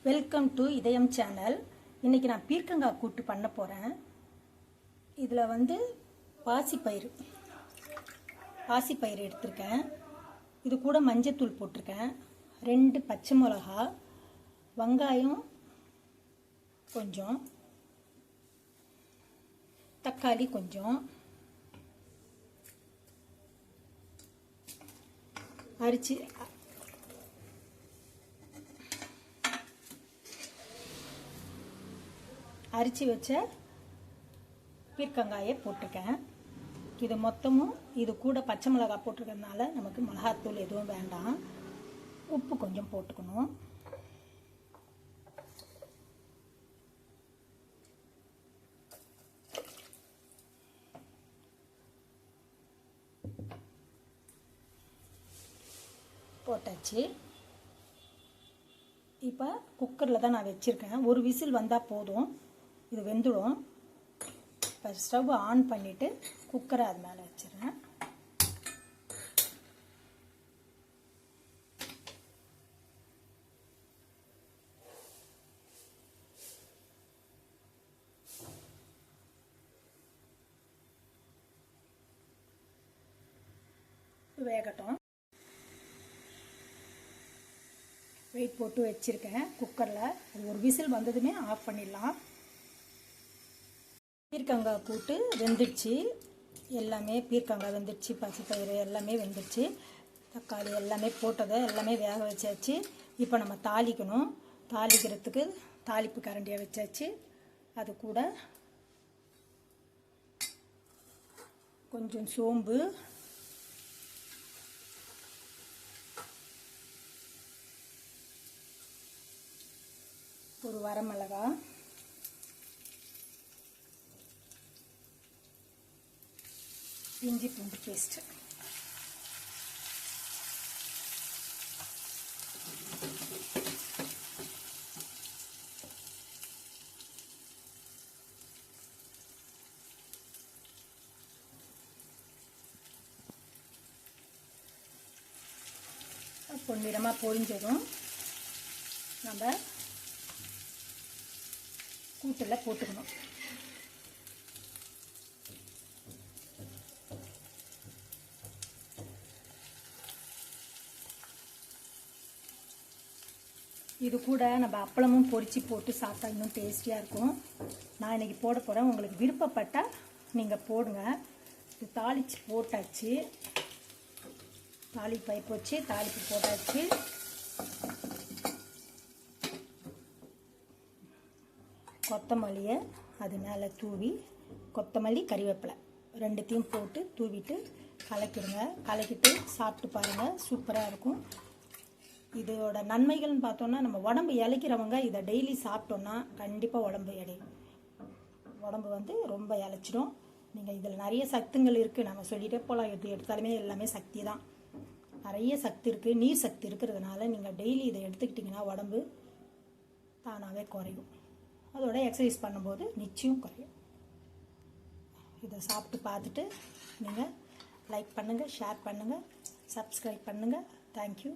Welcome to இதயம் channel. இன்றைக்கி நான் பீர்க்கங்காய் கூட்டு பண்ண போகிறேன். இதில் வந்து பாசிப்பயிறு எடுத்திருக்கேன். இது கூட மஞ்சத்தூள் போட்டிருக்கேன். 2 பச்சை மிளகா, வெங்காயம் கொஞ்சம், தக்காளி கொஞ்சம், அரிச்சு வச்ச பீர்க்கங்காயை போட்டிருக்கேன். இது மொத்தமும் இது கூட பச்சை மிளகாய் போட்டிருக்கிறதுனால நமக்கு மிளகாத்தூள் எதுவும் வேண்டாம். உப்பு கொஞ்சம் போட்டுக்கணும். போட்டாச்சு. இப்போ குக்கரில் தான் நான் வச்சுருக்கேன். ஒரு விசில் வந்தால் போதும், இது வெந்துடும். இப்போ ஸ்டவ் ஆன் பண்ணிவிட்டு குக்கரை அது மேலே வச்சிடறேன். வேகட்டும். வெயிட் போட்டு வச்சுருக்கேன் குக்கரில். அது ஒரு விசில் வந்ததுமே ஆஃப் பண்ணிடலாம். பீர்க்கங்காய் கூட்டு வெந்துடுச்சு. எல்லாமே பீர்க்கங்காய் வெந்துடுச்சு, பச்சைப்பயிறு எல்லாமே வெந்துடுச்சு, தக்காளி எல்லாமே போட்டதை எல்லாமே வேக வச்சாச்சு. இப்போ நம்ம தாளிக்கணும். தாளிக்கிறதுக்கு தாளிப்பு கரண்டியை வச்சாச்சு. அது கூட கொஞ்சம் சோம்பு, ஒரு வரமிளகா, இஞ்சி பூண்டு பேஸ்ட், பொன்னிறமாக பொரிஞ்சதும் நம்ம கூட்டில் போட்டுக்கணும். இது கூட நம்ம அப்பளமும் பொரிச்சு போட்டு சாப்பிட்டா இன்னும் டேஸ்டியாக இருக்கும். நான் இன்றைக்கி போட போகிறேன். உங்களுக்கு விருப்பப்பட்டால் நீங்கள் போடுங்க. இது தாளித்து போட்டாச்சு. தாளிப்பு போச்சு, தாளிப்பு போட்டாச்சு. கொத்தமல்லியை அது மேலே தூவி, கொத்தமல்லி கறிவேப்பிலை ரெண்டுத்தையும் போட்டு தூவிட்டு கலக்கிடுங்க. கலக்கிட்டு சாப்பிட்டு பாருங்கள், சூப்பராக இருக்கும். இதோட நன்மைகள்னு பார்த்தோன்னா, நம்ம உடம்பு இளைக்கிறவங்க இதை டெய்லி சாப்பிட்டோன்னா கண்டிப்பாக உடம்பு இளையும். உடம்பு வந்து ரொம்ப இளைச்சிடும். நீங்கள் இதில் நிறைய சத்துங்கள் இருக்குது. நம்ம சொல்லிகிட்டே போகலாம். எது எடுத்தாலுமே எல்லாமே சக்தி தான். நிறைய சக்தி இருக்குது. நீர் சக்தி இருக்கிறதுனால நீங்கள் டெய்லி இதை எடுத்துக்கிட்டிங்கன்னா உடம்பு தானாகவே குறையும். அதோட எக்ஸசைஸ் பண்ணும்போது நிச்சயம் குறையும். இதை சாப்பிட்டு பார்த்துட்டு நீங்கள் லைக் பண்ணுங்கள், ஷேர் பண்ணுங்கள், சப்ஸ்கிரைப் பண்ணுங்கள். தேங்க்யூ.